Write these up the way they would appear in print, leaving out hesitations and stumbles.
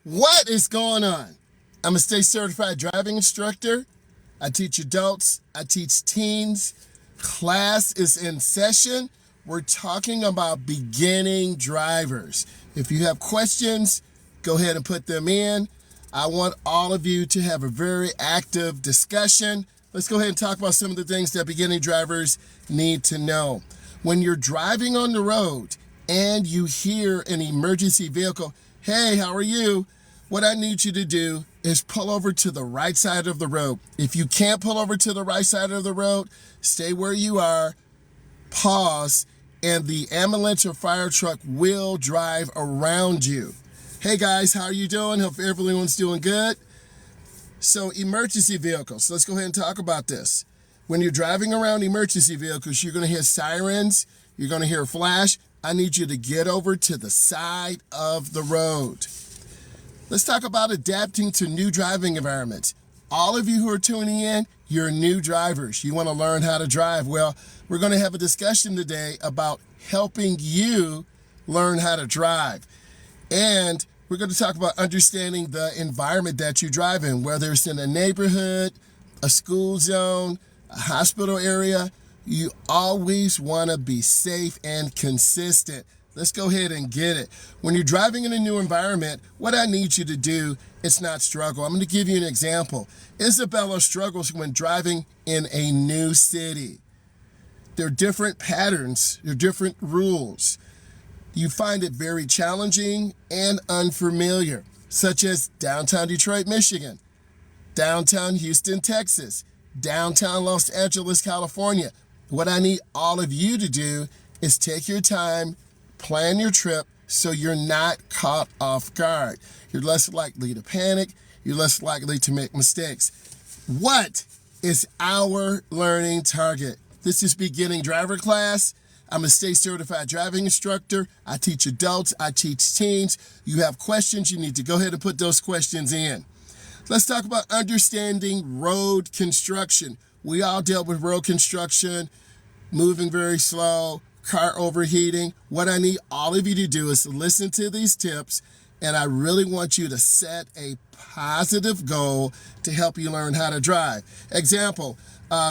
What is going on? I'm a state certified driving instructor. I teach adults, I teach teens. Class is in session. We're talking about beginning drivers. If you have questions, go ahead and put them in. I want all of you to have a very active discussion. Let's go ahead and talk about some of the things that beginning drivers need to know. When you're driving on the road and you hear an emergency vehicle, hey, how are you? What I need you to do is pull over to the right side of the road. If you can't pull over to the right side of the road, stay where you are, pause, and the ambulance or fire truck will drive around you. Hey guys, how are you doing? Hope everyone's doing good. So emergency vehicles, let's go ahead and talk about this. When you're driving around emergency vehicles, you're gonna hear sirens, you're gonna hear a flash. I need you to get over to the side of the road. Let's talk about adapting to new driving environments. All of you who are tuning in, you're new drivers. You want to learn how to drive. Well, we're going to have a discussion today about helping you learn how to drive. And we're going to talk about understanding the environment that you drive in, whether it's in a neighborhood, a school zone, a hospital area. You always want to be safe and consistent. Let's go ahead and get it. When you're driving in a new environment, what I need you to do is not struggle. I'm going to give you an example. Isabella struggles when driving in a new city. There are different patterns, there are different rules. You find it very challenging and unfamiliar, such as downtown Detroit, Michigan, downtown Houston, Texas, downtown Los Angeles, California. What I need all of you to do is take your time, plan your trip so you're not caught off guard. You're less likely to panic. You're less likely to make mistakes. What is our learning target? This is beginning driver class. I'm a state certified driving instructor. I teach adults. I teach teens. You have questions, you need to go ahead and put those questions in. Let's talk about understanding road construction. We all dealt with road construction, moving very slow, car overheating. What I need all of you to do is listen to these tips, and I really want you to set a positive goal to help you learn how to drive. Example,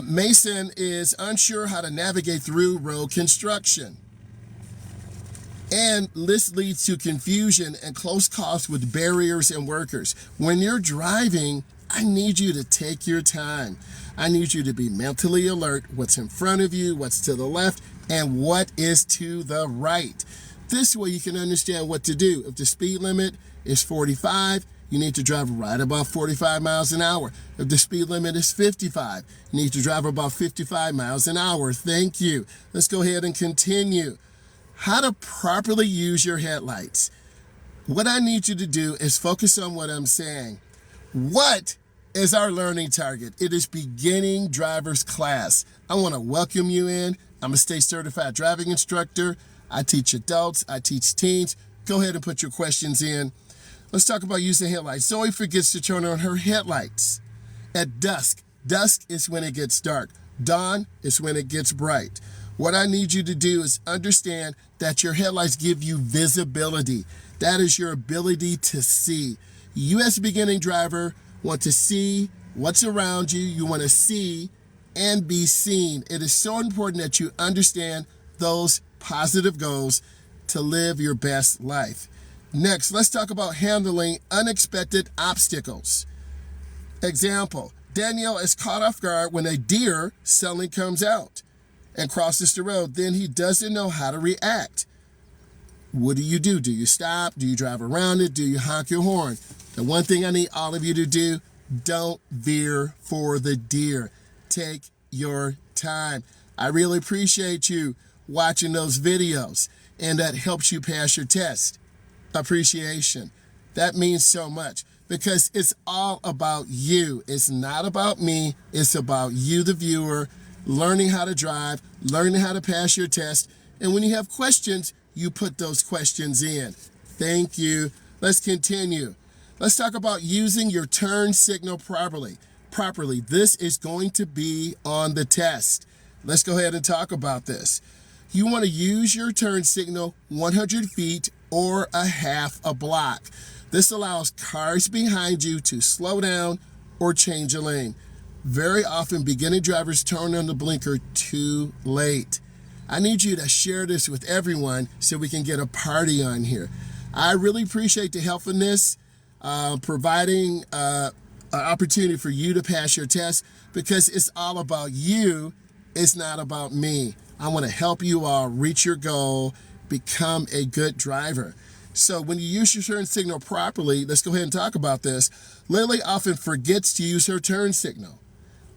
Mason is unsure how to navigate through road construction. And this leads to confusion and close calls with barriers and workers. When you're driving, I need you to take your time. I need you to be mentally alert, what's in front of you, what's to the left, and what is to the right. This way you can understand what to do. If the speed limit is 45, you need to drive right about 45 miles an hour. If the speed limit is 55, you need to drive about 55 miles an hour. Thank you. Let's go ahead and continue. How to properly use your headlights. What I need you to do is focus on what I'm saying. What is our learning target? It is beginning driver's class. I want to welcome you in. I'm a state certified driving instructor. I teach adults, I teach teens. Go ahead and put your questions in. Let's talk about using headlights. Zoe forgets to turn on her headlights at dusk. Dusk is when it gets dark. Dawn is when it gets bright. What I need you to do is understand that your headlights give you visibility. That is your ability to see. You as a beginning driver want to see what's around you. You want to see and be seen. It is so important that you understand those positive goals to live your best life. Next, let's talk about handling unexpected obstacles. Example, Daniel is caught off guard when a deer suddenly comes out and crosses the road. Then he doesn't know how to react. What do? Do you stop? Do you drive around it? Do you honk your horn? The one thing I need all of you to do, don't veer for the deer. Take your time. I really appreciate you watching those videos, and that helps you pass your test. Appreciation. That means so much because it's all about you. It's not about me. It's about you, the viewer, learning how to drive, learning how to pass your test. And when you have questions, you put those questions in. Thank you. Let's continue. Let's talk about using your turn signal properly. This is going to be on the test. Let's go ahead and talk about this. You want to use your turn signal 100 feet or a half a block. This allows cars behind you to slow down or change a lane. Very often, beginning drivers turn on the blinker too late. I need you to share this with everyone so we can get a party on here. I really appreciate the help in this, providing an opportunity for you to pass your test, because it's all about you. It's not about me. I want to help you all reach your goal, become a good driver. So when you use your turn signal properly, let's go ahead and talk about this. Lily often forgets to use her turn signal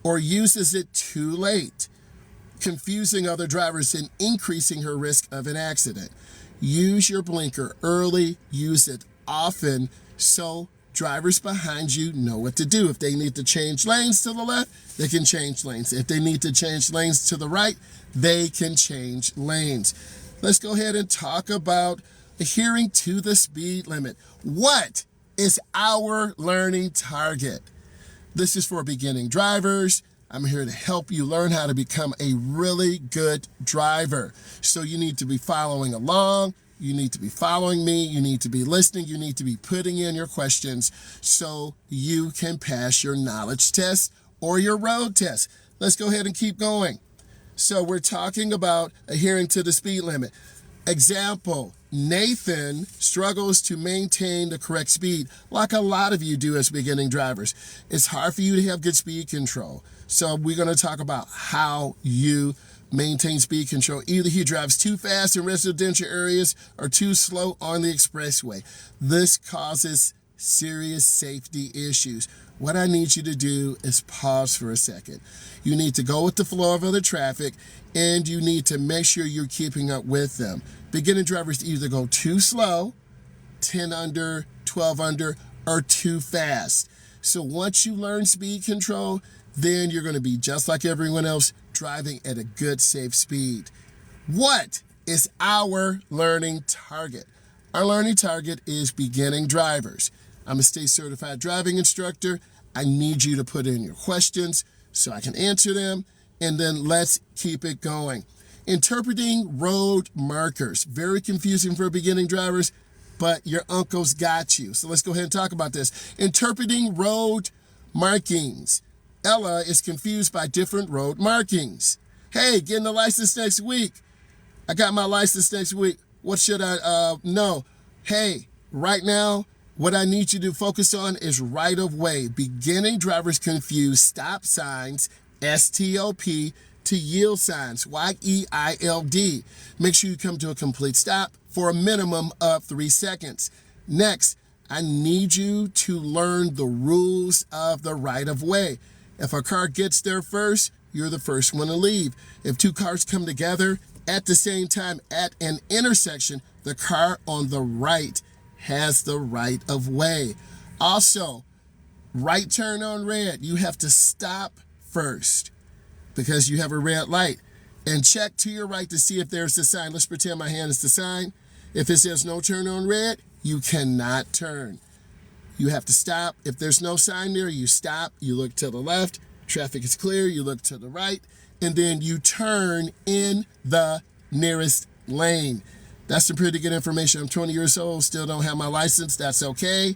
or uses it too late, confusing other drivers and increasing her risk of an accident. Use your blinker early, use it often, so drivers behind you know what to do. If they need to change lanes to the left, they can change lanes. If they need to change lanes to the right, they can change lanes. Let's go ahead and talk about adhering to the speed limit. What is our learning target? This is for beginning drivers. I'm here to help you learn how to become a really good driver. So you need to be following along. You need to be following me. You need to be listening. You need to be putting in your questions so you can pass your knowledge test or your road test. Let's go ahead and keep going. So we're talking about adhering to the speed limit. Example, Nathan struggles to maintain the correct speed like a lot of you do as beginning drivers. It's hard for you to have good speed control. So we're going to talk about how you maintain speed control. Either he drives too fast in residential areas or too slow on the expressway. This causes serious safety issues. What I need you to do is pause for a second. You need to go with the flow of other traffic, and you need to make sure you're keeping up with them. Beginning drivers either go too slow, 10 under, 12 under, or too fast. So once you learn speed control, then you're going to be just like everyone else, driving at a good, safe speed. What is our learning target? Our learning target is beginning drivers. I'm a state certified driving instructor. I need you to put in your questions so I can answer them, and then let's keep it going. Interpreting road markers. Very confusing for beginning drivers, but your uncle's got you. So let's go ahead and talk about this. Interpreting road markings. Ella is confused by different road markings. Hey, getting the license next week. I got my license next week. What should I know? Hey, right now, what I need you to focus on is right of way. Beginning drivers confuse stop signs, STOP, to yield signs, YEILD. Make sure you come to a complete stop for a minimum of 3 seconds. Next, I need you to learn the rules of the right of way. If a car gets there first, you're the first one to leave. If two cars come together at the same time at an intersection, the car on the right has the right of way. Also, right turn on red, you have to stop first because you have a red light, and check to your right to see if there's a sign. Let's pretend my hand is the sign. If it says no turn on red, you cannot turn. You have to stop. If there's no sign there, you stop, you look to the left, traffic is clear, you look to the right, and then you turn in the nearest lane. That's some pretty good information. I'm 20 years old, still don't have my license. That's okay.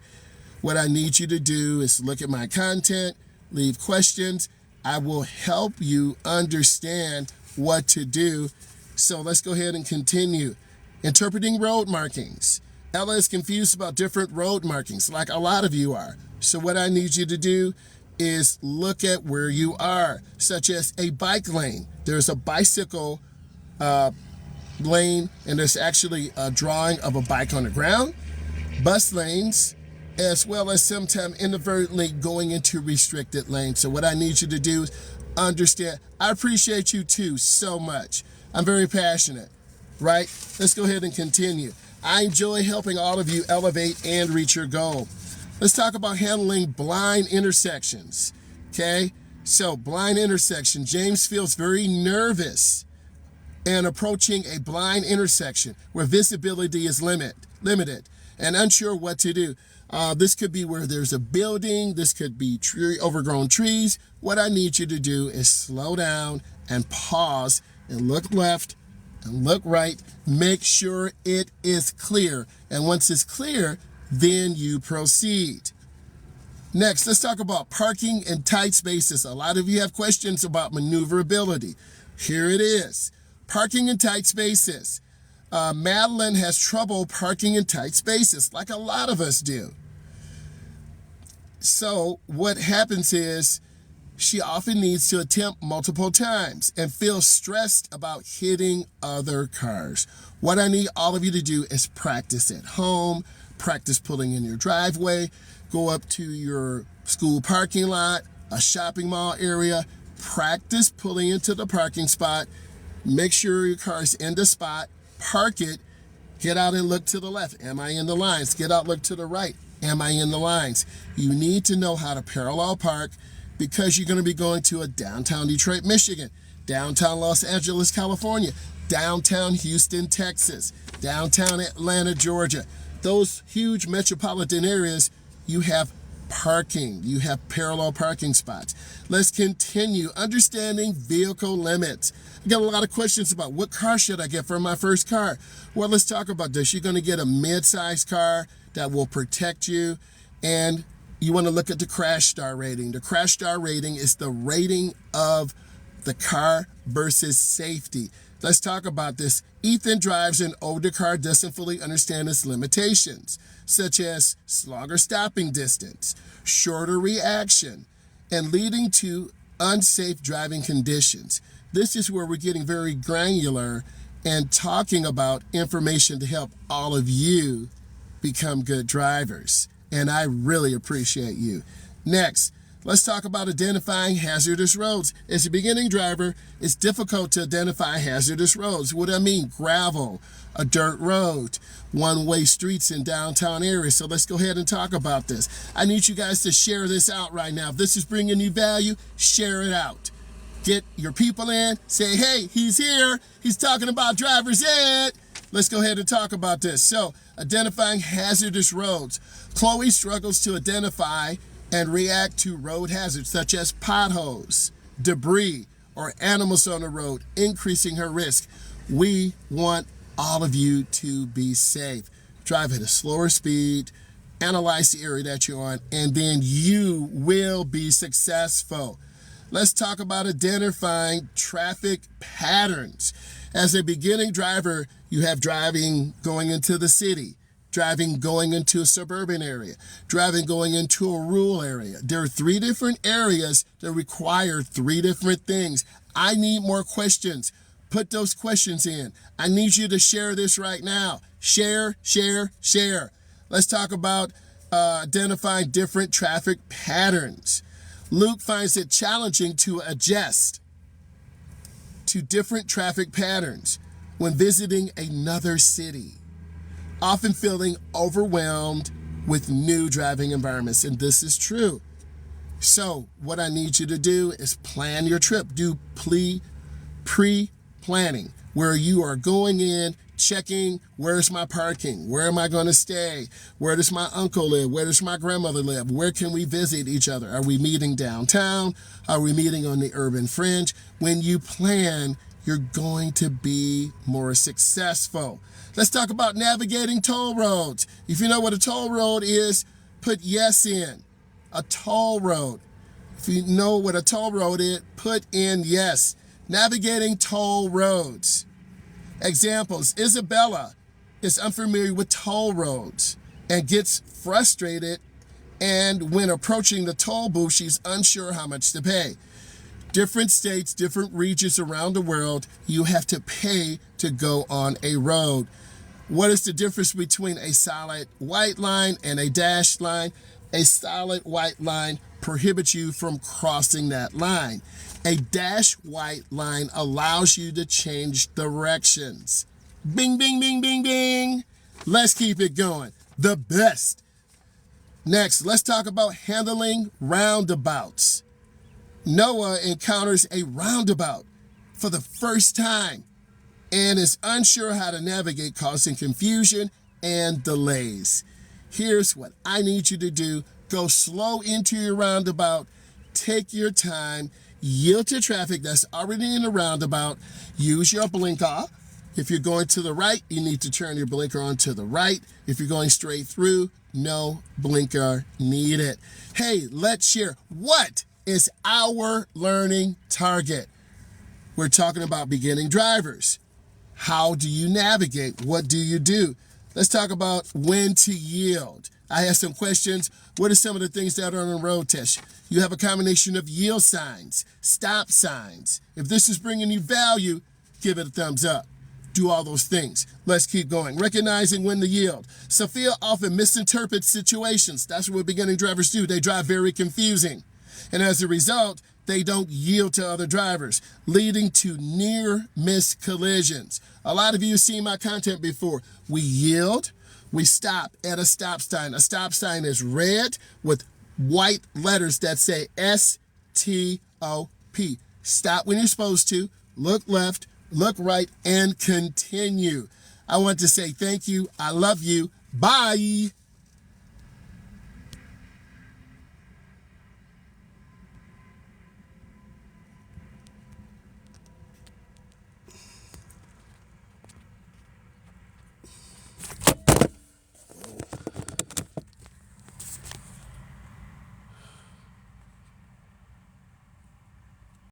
What I need you to do is look at my content, leave questions. I will help you understand what to do. So let's go ahead and continue. Interpreting road markings. Ella is confused about different road markings, like a lot of you are. So what I need you to do is look at where you are, such as a bike lane. There's a bicycle lane, and there's actually a drawing of a bike on the ground. Bus lanes, as well as sometimes inadvertently going into restricted lanes. So what I need you to do is understand. I appreciate you too so much. I'm very passionate, right? Let's go ahead and continue. I enjoy helping all of you elevate and reach your goal. Let's talk about handling blind intersections, okay? So blind intersection, James feels very nervous and approaching a blind intersection where visibility is limited and unsure what to do. This could be where there's a building. This could be overgrown trees. What I need you to do is slow down and pause and look left and look right. Make sure it is clear. And once it's clear, then you proceed. Next, let's talk about parking in tight spaces. A lot of you have questions about maneuverability. Here it is. Parking in tight spaces. Madeline has trouble parking in tight spaces, like a lot of us do. So what happens is she often needs to attempt multiple times and feels stressed about hitting other cars. What I need all of you to do is practice at home, practice pulling in your driveway, go up to your school parking lot, a shopping mall area, practice pulling into the parking spot, make sure your car is in the spot, park it, get out and look to the left. Am I in the lines? Get out, look to the right. Am I in the lines? You need to know how to parallel park because you're going to be going to a downtown Detroit, Michigan, downtown Los Angeles, California, downtown Houston, Texas, downtown Atlanta, Georgia. Those huge metropolitan areas, you have parking. You have parallel parking spots. Let's continue. Understanding vehicle limits. I got a lot of questions about what car should I get for my first car. Well, let's talk about this. You're going to get a mid-size car that will protect you, and you want to look at the crash star rating. The crash star rating is the rating of the car versus safety. Let's talk about this. Ethan drives an older car, doesn't fully understand its limitations, such as longer stopping distance, shorter reaction, and leading to unsafe driving conditions. This is where we're getting very granular and talking about information to help all of you become good drivers. And I really appreciate you. Next, let's talk about identifying hazardous roads. As a beginning driver, it's difficult to identify hazardous roads. What do I mean? Gravel, a dirt road, one-way streets in downtown areas. So let's go ahead and talk about this. I need you guys to share this out right now. If this is bringing you value, share it out. Get your people in, say, hey, he's here. He's talking about driver's ed. Let's go ahead and talk about this. So, identifying hazardous roads. Chloe struggles to identify and react to road hazards such as potholes, debris, or animals on the road, increasing her risk. We want all of you to be safe. Drive at a slower speed, analyze the area that you're on, and then you will be successful. Let's talk about identifying traffic patterns. As a beginning driver, you have driving going into the city, driving going into a suburban area, driving going into a rural area. There are 3 different areas that require 3 different things. I need more questions. Put those questions in. I need you to share this right now. Share, share, share. Let's talk about identifying different traffic patterns. Luke finds it challenging to adjust to different traffic patterns when visiting another city, often feeling overwhelmed with new driving environments. And this is true. So what I need you to do is plan your trip. Do pre-planning where you are going in, checking, where's my parking? Where am I going to stay? Where does my uncle live? Where does my grandmother live? Where can we visit each other? Are we meeting downtown? Are we meeting on the urban fringe? When you plan, you're going to be more successful. Let's talk about navigating toll roads. If you know what a toll road is, put yes in. A toll road. If you know what a toll road is, put in yes. Navigating toll roads. Examples: Isabella is unfamiliar with toll roads and gets frustrated, and when approaching the toll booth, she's unsure how much to pay. Different states, different regions around the world, you have to pay to go on a road. What is the difference between a solid white line and a dashed line? A solid white line prohibits you from crossing that line. A dashed white line allows you to change directions. Bing, bing, bing, bing, bing. Let's keep it going. The best. Next, let's talk about handling roundabouts. Noah encounters a roundabout for the first time and is unsure how to navigate, causing confusion and delays. Here's what I need you to do. Go slow into your roundabout. Take your time. Yield to traffic that's already in the roundabout. Use your blinker. If you're going to the right, you need to turn your blinker on to the right. If you're going straight through, no blinker needed. Hey, let's share. What is our learning target? We're talking about beginning drivers. How do you navigate? What do you do? Let's talk about when to yield. I have some questions. What are some of the things that are on the road test? You have a combination of yield signs, stop signs. If this is bringing you value, give it a thumbs up. Do all those things. Let's keep going. Recognizing when to yield. Sophia often misinterprets situations. That's what beginning drivers do. They drive very confusing. And as a result, they don't yield to other drivers, leading to near-miss collisions. A lot of you have seen my content before. We yield, we stop at a stop sign. A stop sign is red with white letters that say S-T-O-P. Stop when you're supposed to, look left, look right, and continue. I want to say thank you. I love you. Bye.